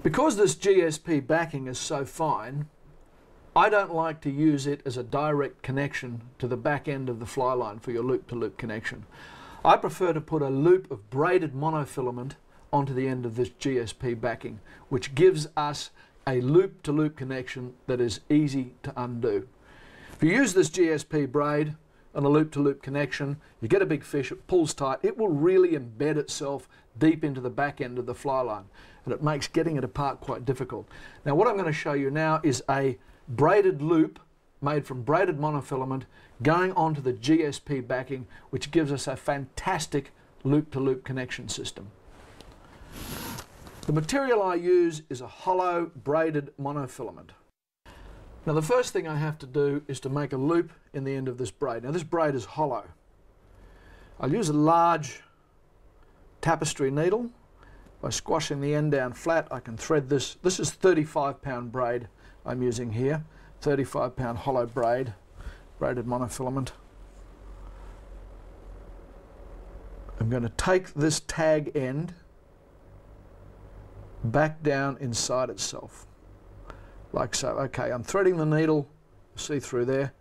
Because this GSP backing is so fine, I don't like to use it as a direct connection to the back end of the fly line for your loop-to-loop connection. I prefer to put a loop of braided monofilament onto the end of this GSP backing, which gives us a loop-to-loop connection that is easy to undo. If you use this GSP braid on a loop-to-loop connection, you get a big fish, it pulls tight, it will really embed itself deep into the back end of the fly line, and it makes getting it apart quite difficult. Now what I'm going to show you now is a braided loop made from braided monofilament going onto the GSP backing, which gives us a fantastic loop-to-loop connection system. The material I use is a hollow braided monofilament. Now the first thing I have to do is to make a loop in the end of this braid. Now this braid is hollow. I'll use a large tapestry needle. By squashing the end down flat, I can thread this. This is 35-pound braid I'm using here. 35-pound hollow braid, braided monofilament. I'm going to take this tag end back down inside itself, like so. Okay, I'm threading the needle, see through there,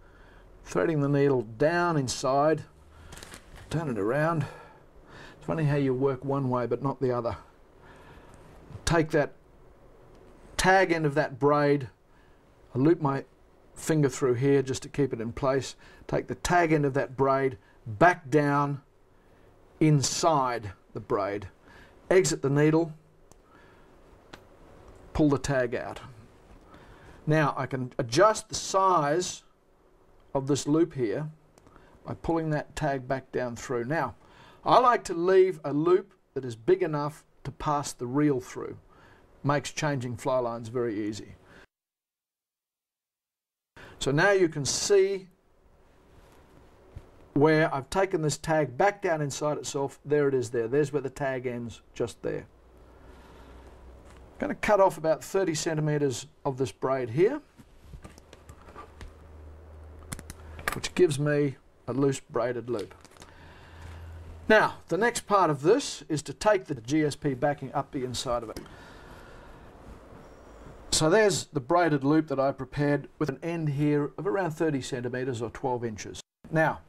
threading the needle down inside, turn it around. It's funny how you work one way but not the other. Take that tag end of that braid, I loop my finger through here just to keep it in place, take the tag end of that braid back down inside the braid, exit the needle, pull the tag out. Now I can adjust the size of this loop here by pulling that tag back down through. Now I like to leave a loop that is big enough to pass the reel through. Makes changing fly lines very easy. So now you can see where I've taken this tag back down inside itself. There it is there. There's where the tag ends, just there. I'm going to cut off about 30 centimeters of this braid here, which gives me a loose braided loop. Now, the next part of this is to take the GSP backing up the inside of it. So there's the braided loop that I prepared with an end here of around 30 centimeters or 12 inches. Now,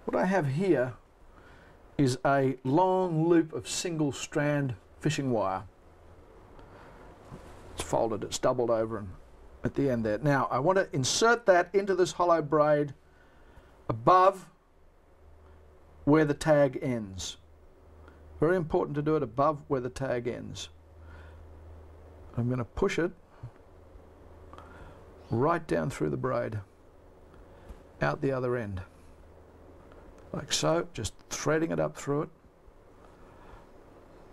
what I have here is a long loop of single strand fishing wire. It's folded, it's doubled over and at the end there. Now, I want to insert that into this hollow braid above where the tag ends. Very important to do it above where the tag ends. I'm going to push it right down through the braid, out the other end, like so, just threading it up through it.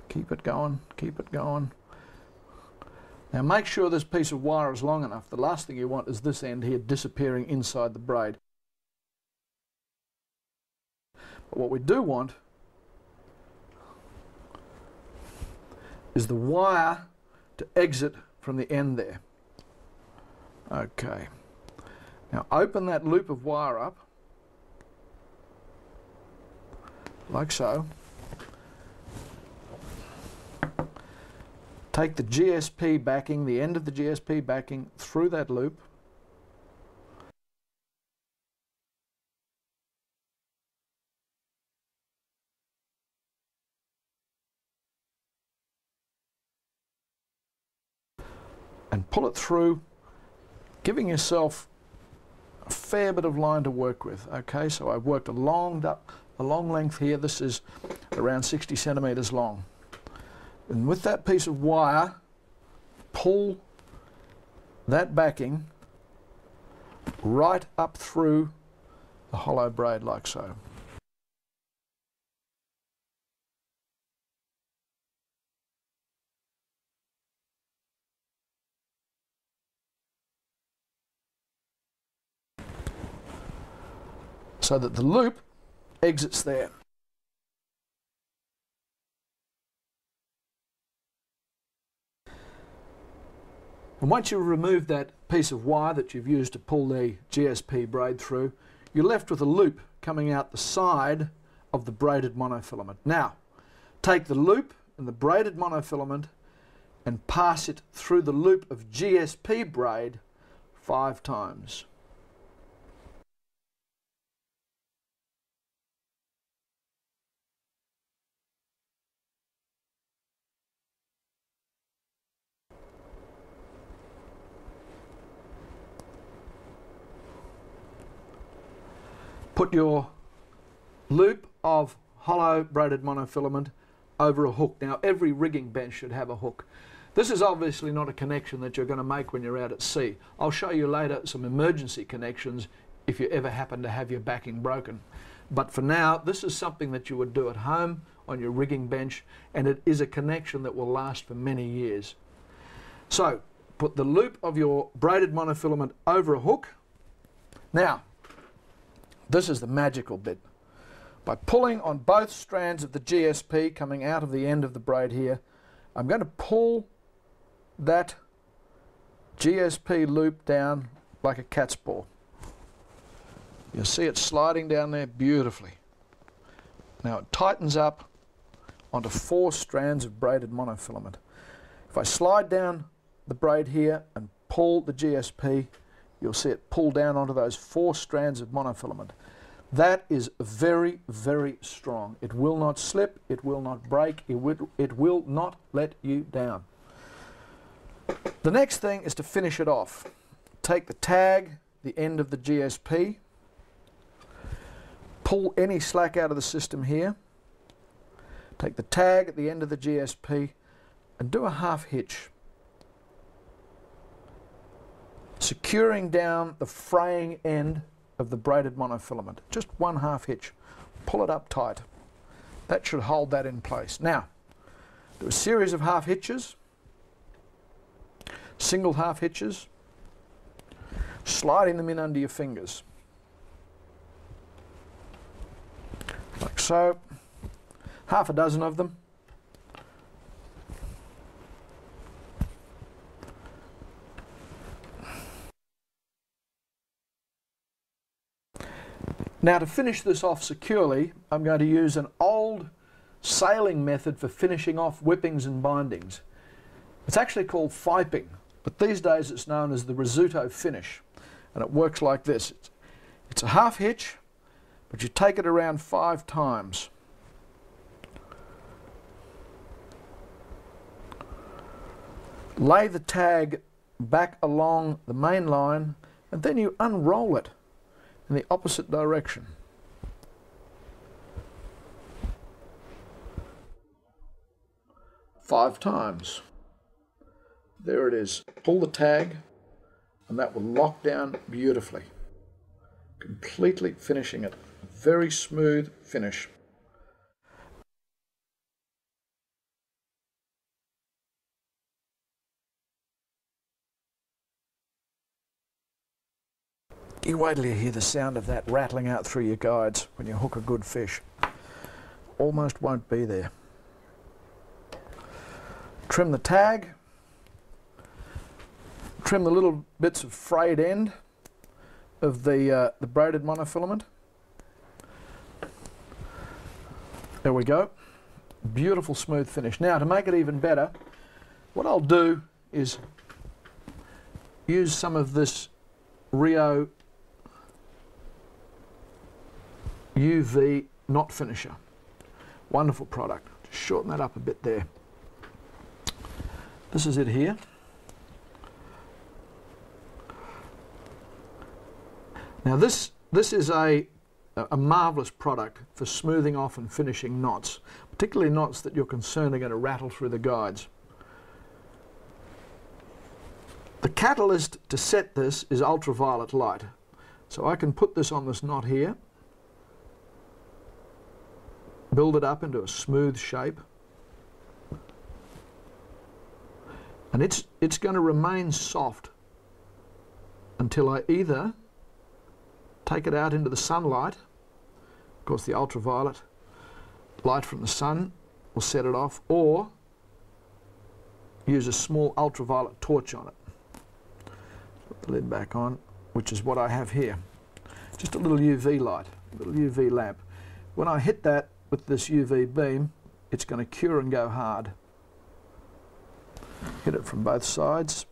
Keep it going, keep it going. Now make sure this piece of wire is long enough. The last thing you want is this end here disappearing inside the braid. But what we do want is the wire to exit from the end there. Okay. Now open that loop of wire up, like so. Take the GSP backing, the end of the GSP backing, through that loop. And pull it through, giving yourself a fair bit of line to work with. Okay, so I've worked a long length here. This is around 60 centimeters long. And with that piece of wire, pull that backing right up through the hollow braid like so. So that the loop exits there. And once you've removed that piece of wire that you've used to pull the GSP braid through, you're left with a loop coming out the side of the braided monofilament. Now, take the loop and the braided monofilament, and pass it through the loop of GSP braid 5 times. Put your loop of hollow braided monofilament over a hook. Now every rigging bench should have a hook. This is obviously not a connection that you're going to make when you're out at sea. I'll show you later some emergency connections if you ever happen to have your backing broken. But for now, this is something that you would do at home on your rigging bench, and it is a connection that will last for many years. So put the loop of your braided monofilament over a hook. Now, this is the magical bit. By pulling on both strands of the GSP coming out of the end of the braid here, I'm going to pull that GSP loop down like a cat's paw. You'll see it sliding down there beautifully. Now it tightens up onto 4 strands of braided monofilament. If I slide down the braid here and pull the GSP, you'll see it pull down onto those 4 strands of monofilament. That is very, very strong. It will not slip, it will not break, it will not let you down. The next thing is to finish it off. Take the tag, the end of the GSP, pull any slack out of the system here, take the tag at the end of the GSP and do a half hitch, securing down the fraying end of the braided monofilament. Just 1 half hitch. Pull it up tight. That should hold that in place. Now, do a series of half hitches, single half hitches, sliding them in under your fingers. Like so. Half a dozen of them. Now to finish this off securely, I'm going to use an old sailing method for finishing off whippings and bindings. It's actually called fiping, but these days it's known as the risotto finish, and it works like this. It's a half hitch, but you take it around 5 times. Lay the tag back along the main line, and then you unroll it in the opposite direction. Five times. There it is. Pull the tag and that will lock down beautifully, completely finishing it. Very smooth finish. You wait till you hear the sound of that rattling out through your guides when you hook a good fish. Almost won't be there. Trim the tag. Trim the little bits of frayed end of the braided monofilament. There we go. Beautiful smooth finish. Now to make it even better, what I'll do is use some of this Rio UV knot finisher. Wonderful product. Just shorten that up a bit there. This is it here. Now this is a marvellous product for smoothing off and finishing knots, particularly knots that you're concerned are going to rattle through the guides. The catalyst to set this is ultraviolet light. So I can put this on this knot here, build it up into a smooth shape, and it's going to remain soft until I either take it out into the sunlight. Of course, the ultraviolet light from the sun will set it off, or use a small ultraviolet torch on it. Put the lid back on, which is what I have here. Just a little UV light, a little UV lamp. When I hit that with this UV beam, it's going to cure and go hard. Hit it from both sides.